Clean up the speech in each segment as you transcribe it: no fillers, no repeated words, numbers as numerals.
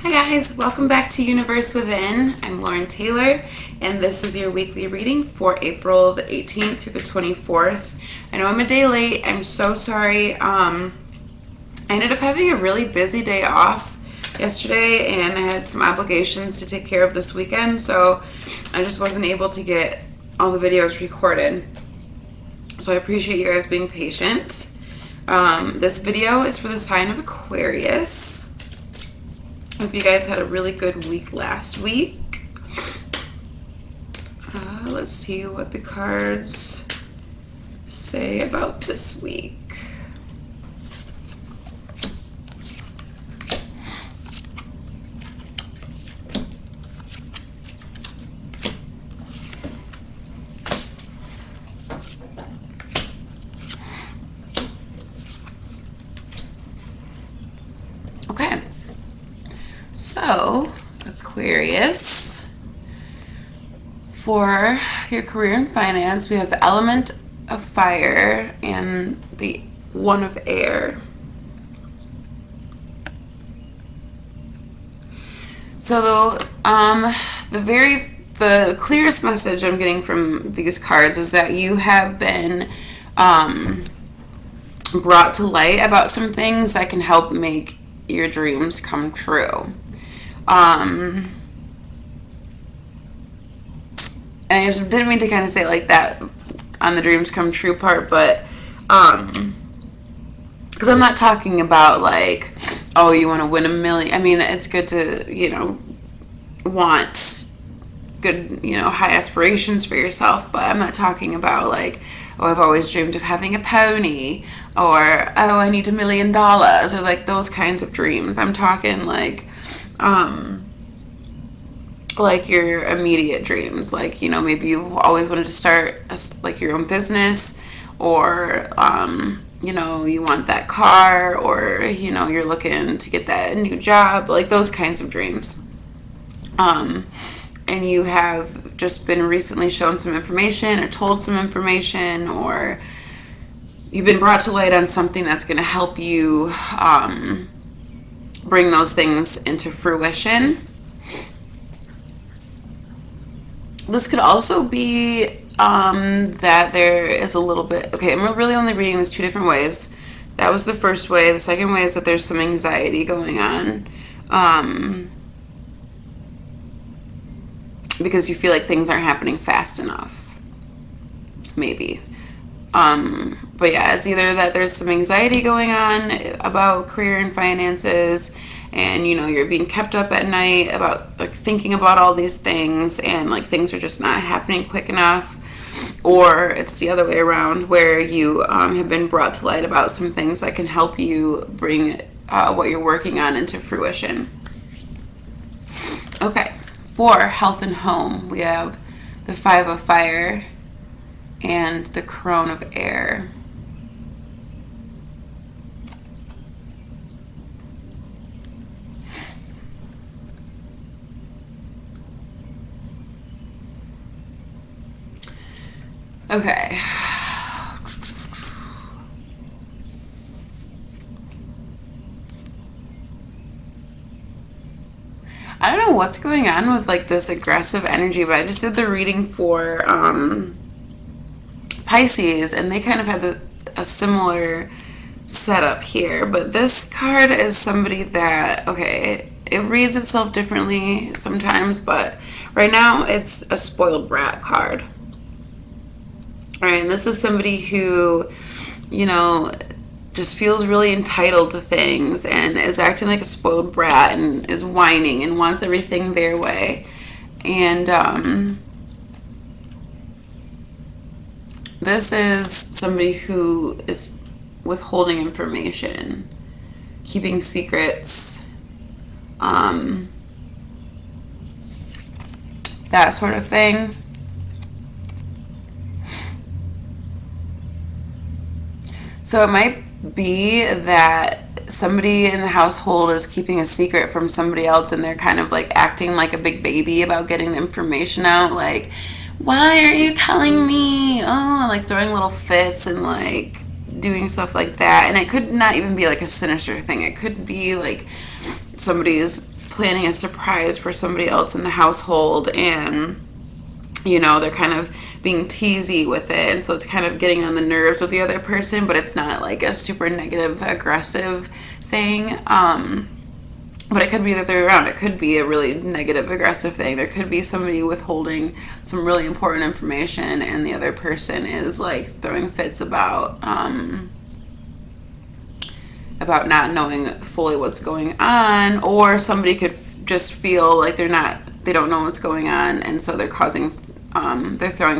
Hi guys, welcome back to Universe Within. I'm Lauren Taylor, and this is your weekly reading for April the 18th through the 24th. I know I'm a day late. I'm so sorry. I ended up having a really busy day off yesterday, and I had some obligations to take care of this weekend, so I just wasn't able to get all the videos recorded. So I appreciate you guys being patient. This video is for the sign of Aquarius. Hope you guys had a really good week last week. Let's see what the cards say about this week. Okay. So, Aquarius, for your career and finance, we have the element of fire and the one of air. So, the clearest message I'm getting from these cards is that you have been brought to light about some things that can help make your dreams come true. And I just didn't mean to kind of say it like that on the dreams come true part, but because I'm not talking about like, oh, you want to win $1 million. I mean, it's good to, want good, high aspirations for yourself, but I'm not talking about like, oh, I've always dreamed of having a pony, or oh, I need $1 million, or like those kinds of dreams. I'm talking like your immediate dreams, like, maybe you've always wanted to start like your own business, or you want that car, or you're looking to get that new job, like those kinds of dreams. And you have just been recently shown some information or told some information, or you've been brought to light on something that's going to help you bring those things into fruition. This could also be that there is a little bit... Okay, I'm really only reading this two different ways. That was the first way. The second way is that there's some anxiety going on. Because you feel like things aren't happening fast enough. Maybe. But yeah, it's either that there's some anxiety going on about career and finances, and you're being kept up at night about like thinking about all these things, and like things are just not happening quick enough, or it's the other way around where you have been brought to light about some things that can help you bring what you're working on into fruition. Okay, for health and home, we have the Five of Fire and the Crone of Air. Okay. I don't know what's going on with like this aggressive energy, but I just did the reading for Pisces, and they kind of had a similar setup here. But this card is somebody that, okay, it reads itself differently sometimes, but right now it's a spoiled brat card. All right, and this is somebody who, just feels really entitled to things and is acting like a spoiled brat and is whining and wants everything their way. And this is somebody who is withholding information, keeping secrets, that sort of thing. So it might be that somebody in the household is keeping a secret from somebody else, and they're kind of like acting like a big baby about getting the information out, like, why aren't you telling me? Oh, like throwing little fits and like doing stuff like that. And it could not even be like a sinister thing. It could be like somebody is planning a surprise for somebody else in the household, and they're kind of being teasy with it, and so it's kind of getting on the nerves with the other person, but it's not like a super negative, aggressive thing. But it could be the other way around. It could be a really negative, aggressive thing. There could be somebody withholding some really important information, and the other person is like throwing fits about not knowing fully what's going on, or somebody could just feel like they don't know what's going on, and so they're throwing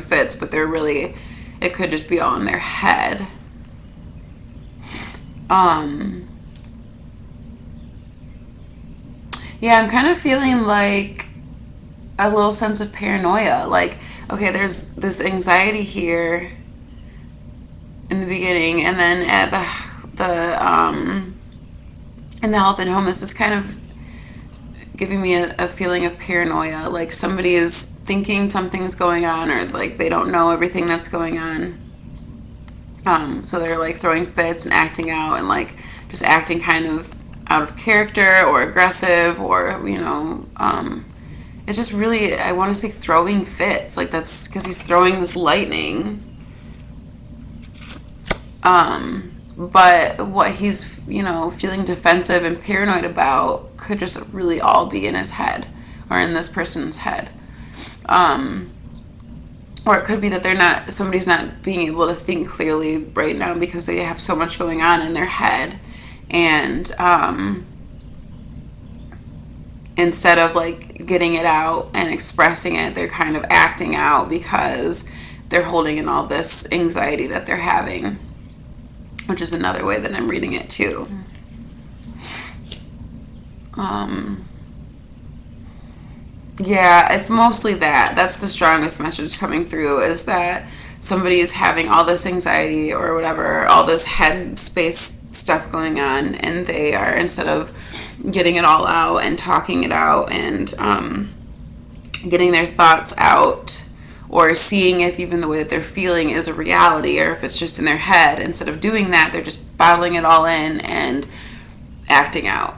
fits, but it could just be all in their head. Yeah, I'm kind of feeling like a little sense of paranoia. Like, okay, there's this anxiety here in the beginning, and then at in the health and home, this is kind of giving me a feeling of paranoia. Like somebody is thinking something's going on, or like they don't know everything that's going on. So they're like throwing fits and acting out, and like just acting kind of out of character or aggressive, or it's just really, I want to say throwing fits, like that's because he's throwing this lightning, but what he's feeling defensive and paranoid about could just really all be in his head, or in this person's head, or it could be that somebody's not being able to think clearly right now because they have so much going on in their head. And instead of like getting it out and expressing it, they're kind of acting out because they're holding in all this anxiety that they're having, which is another way that I'm reading it too. Yeah, it's mostly that's the strongest message coming through, is that somebody is having all this anxiety or whatever, all this head space stuff going on, and they are, instead of getting it all out and talking it out and getting their thoughts out, or seeing if even the way that they're feeling is a reality or if it's just in their head, instead of doing that, they're just bottling it all in and acting out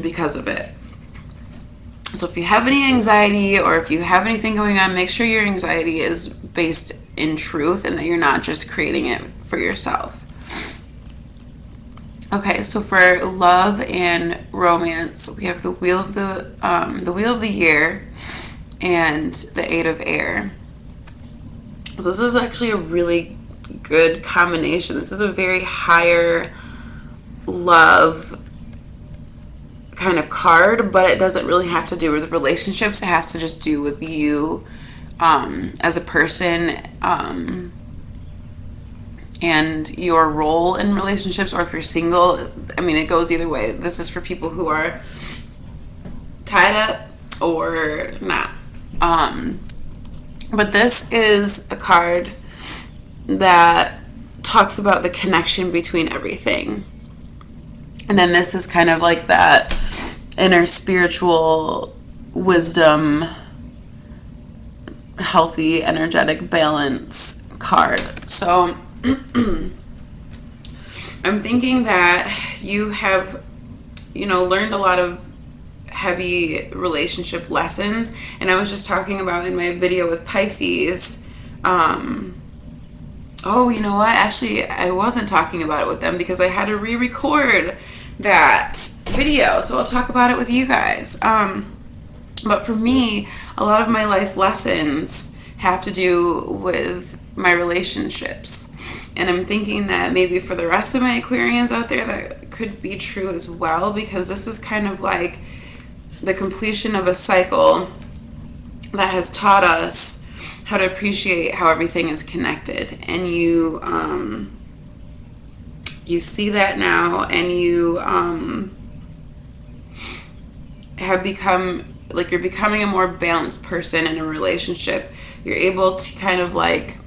because of it. So if you have any anxiety, or if you have anything going on, make sure your anxiety is based in truth and that you're not just creating it for yourself. Okay, so for love and romance, we have the Wheel of the Year and the Eight of Air. So this is actually a really good combination. This is a very higher love kind of card, but it doesn't really have to do with relationships. It has to just do with you as a person, and your role in relationships, or if you're single. I mean, it goes either way. This is for people who are tied up or not. But this is a card that talks about the connection between everything. And then this is kind of like that inner spiritual wisdom, healthy, energetic balance card. So I'm thinking that you have, learned a lot of heavy relationship lessons. And I was just talking about in my video with Pisces, oh, you know what? Actually, I wasn't talking about it with them because I had to re-record that video. So I'll talk about it with you guys. But for me, a lot of my life lessons have to do with my relationships. And I'm thinking that maybe for the rest of my Aquarians out there, that could be true as well, because this is kind of like the completion of a cycle that has taught us how to appreciate how everything is connected. And you see that now, and you have become, like, you're becoming a more balanced person in a relationship. You're able to kind of like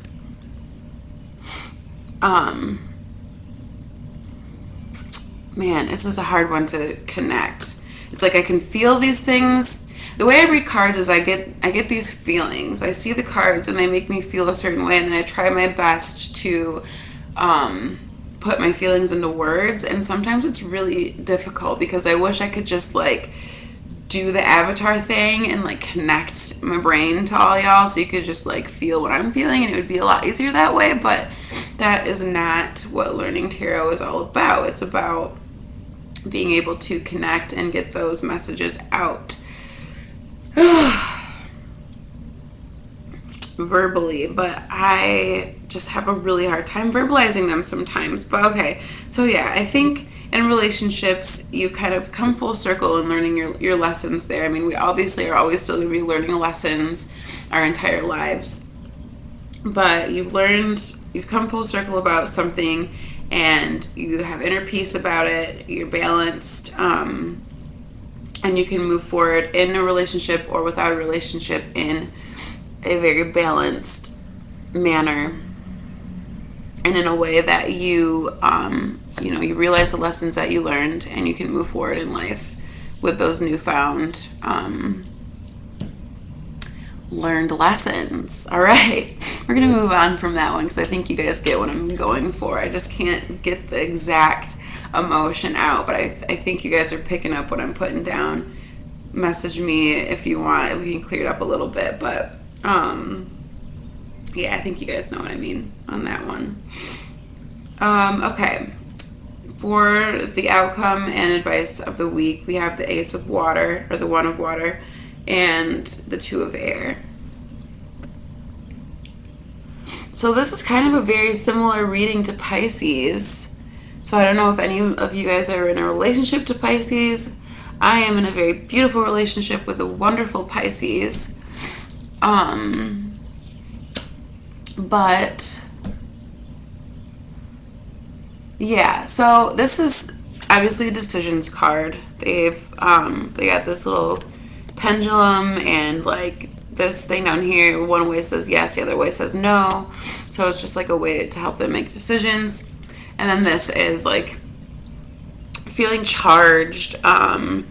man, this is a hard one to connect. It's like I can feel these things. The way I read cards is I get these feelings. I see the cards and they make me feel a certain way, and then I try my best to put my feelings into words, and sometimes it's really difficult because I wish I could just like do the avatar thing and like connect my brain to all y'all so you could just like feel what I'm feeling, and it would be a lot easier that way. But that is not what learning tarot is all about. It's about being able to connect and get those messages out verbally, but I just have a really hard time verbalizing them sometimes. But okay, so yeah, I think in relationships you kind of come full circle in learning your lessons there. I mean, we obviously are always still going to be learning lessons our entire lives, but you've come full circle about something, and you have inner peace about it, you're balanced, and you can move forward in a relationship or without a relationship in a very balanced manner, and in a way that you you realize the lessons that you learned, and you can move forward in life with those newfound learned lessons. All right, we're gonna move on from that one because I think you guys get what I'm going for. I just can't get the exact emotion out, but I think you guys are picking up what I'm putting down. Message me if you want, we can clear it up a little bit, but yeah, I think you guys know what I mean on that one. Okay, for the outcome and advice of the week, we have the Ace of Water, or the One of Water, and the Two of Air. So this is kind of a very similar reading to Pisces. So I don't know if any of you guys are in a relationship to Pisces. I am in a very beautiful relationship with a wonderful Pisces. But yeah, so this is obviously a decisions card. They got this little pendulum and like this thing down here. One way says yes, the other way says no. So it's just like a way to help them make decisions. And then this is like feeling charged, having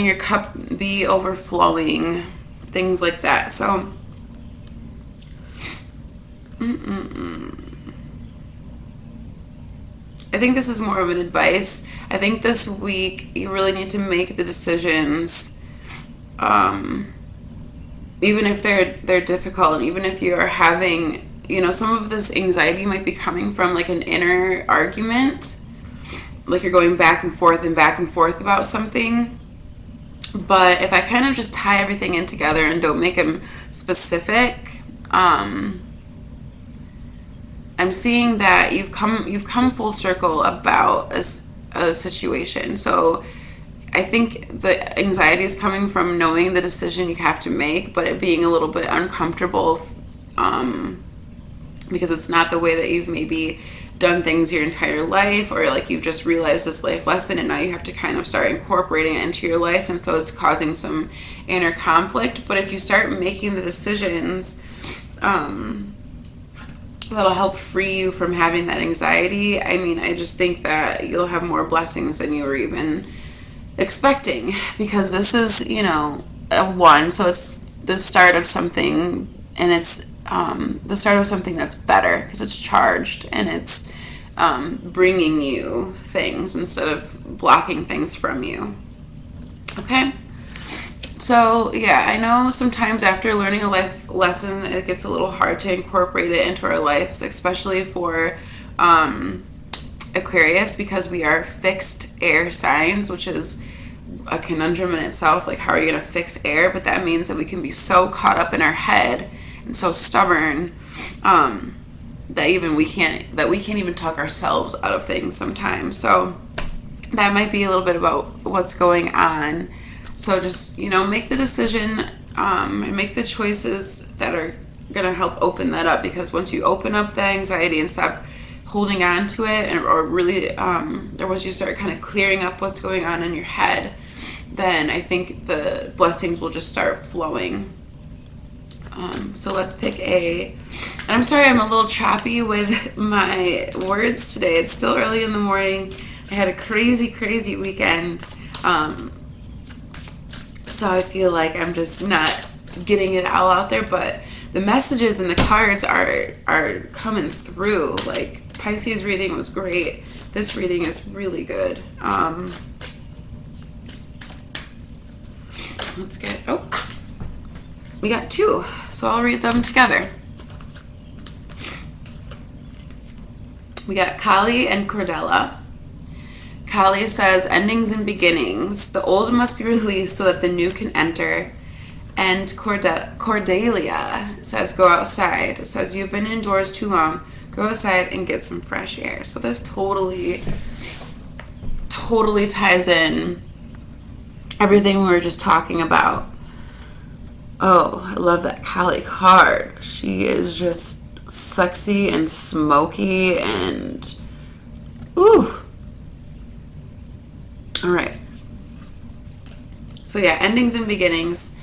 your cup be overflowing, things like that. So I think this is more of an advice. I think this week you really need to make the decisions, even if they're difficult, and even if you're having, some of this anxiety might be coming from like an inner argument, like you're going back and forth about something. But if I kind of just tie everything in together and don't make them specific, I'm seeing that you've come full circle about a situation. So I think the anxiety is coming from knowing the decision you have to make, but it being a little bit uncomfortable, because it's not the way that you've maybe done things your entire life, or like you've just realized this life lesson and now you have to kind of start incorporating it into your life, and so it's causing some inner conflict. But if you start making the decisions, that'll help free you from having that anxiety. I mean, I just think that you'll have more blessings than you were even expecting, because this is, a one, so it's the start of something, and it's the start of something that's better because it's charged and it's bringing you things instead of blocking things from you. Okay? So, yeah, I know sometimes after learning a life lesson, it gets a little hard to incorporate it into our lives, especially for Aquarius, because we are fixed air signs, which is a conundrum in itself. Like, how are you going to fix air? But that means that we can be so caught up in our head and so stubborn that we can't even talk ourselves out of things sometimes. So that might be a little bit about what's going on. So just, make the decision and make the choices that are going to help open that up, because once you open up the anxiety and stop holding on to it, or really, or once you start kind of clearing up what's going on in your head, then I think the blessings will just start flowing. So let's pick and I'm sorry I'm a little choppy with my words today. It's still early in the morning. I had a crazy weekend. So I feel like I'm just not getting it all out there, but the messages and the cards are coming through. Like, Pisces reading was great. This reading is really good. Let's get, we got 2, so I'll read them together. We got Kali and Cordelia. Kali says, endings and beginnings. The old must be released so that the new can enter. And Cordelia says, go outside. It says, you've been indoors too long. Go outside and get some fresh air. So this totally ties in everything we were just talking about. Oh, I love that Kali card. She is just sexy and smoky and ooh. All right. So yeah, endings and beginnings.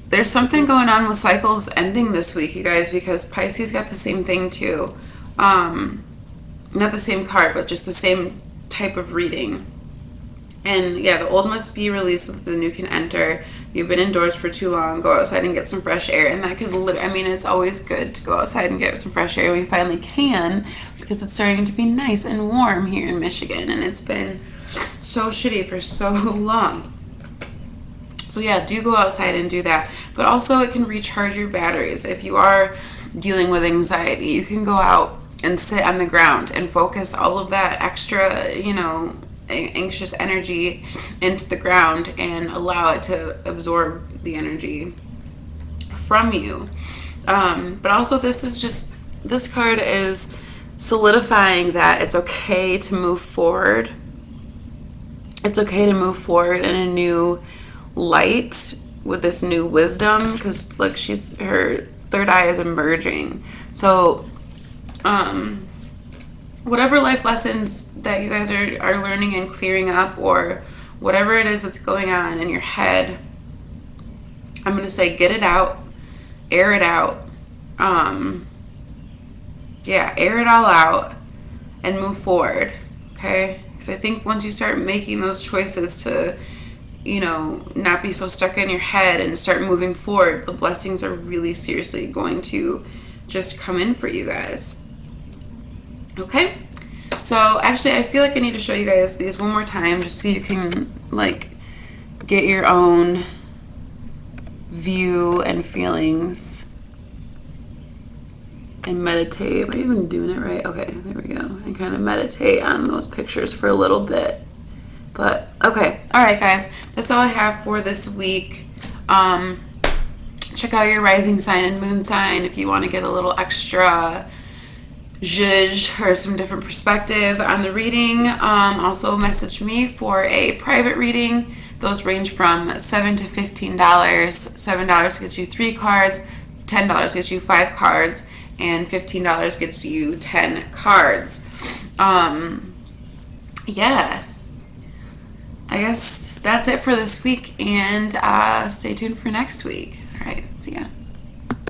There's something going on with cycles ending this week, you guys, because Pisces got the same thing too. Not the same card, but just the same type of reading. And yeah, the old must be released so that the new can enter. You've been indoors for too long. Go outside and get some fresh air. And that could literally, I mean, it's always good to go outside and get some fresh air. We finally can, because it's starting to be nice and warm here in Michigan. And it's been so shitty for so long. So yeah, do go outside and do that. But also it can recharge your batteries. If you are dealing with anxiety, you can go out and sit on the ground and focus all of that extra, anxious energy into the ground and allow it to absorb the energy from you. But also this card is solidifying that it's okay to move forward. It's okay to move forward in a new light with this new wisdom, because like her third eye is emerging. So whatever life lessons that you guys are learning and clearing up, or whatever it is that's going on in your head, I'm going to say get it out, air it out. Air it all out and move forward, okay? Because I think once you start making those choices to, not be so stuck in your head and start moving forward, the blessings are really seriously going to just come in for you guys. Okay, so actually I feel like I need to show you guys these one more time just so you can get your own view and feelings and meditate. Am I even doing it right? Okay, there we go. And kind of meditate on those pictures for a little bit. But okay, all right guys, that's all I have for this week. Check out your rising sign and moon sign if you want to get a little extra zhuzh or some different perspective on the reading. Also message me for a private reading. Those range from $7 to $15. $7 gets you 3 cards, $10 gets you 5 cards, and $15 gets you 10 cards. Yeah, I guess that's it for this week, and stay tuned for next week. All right, see ya.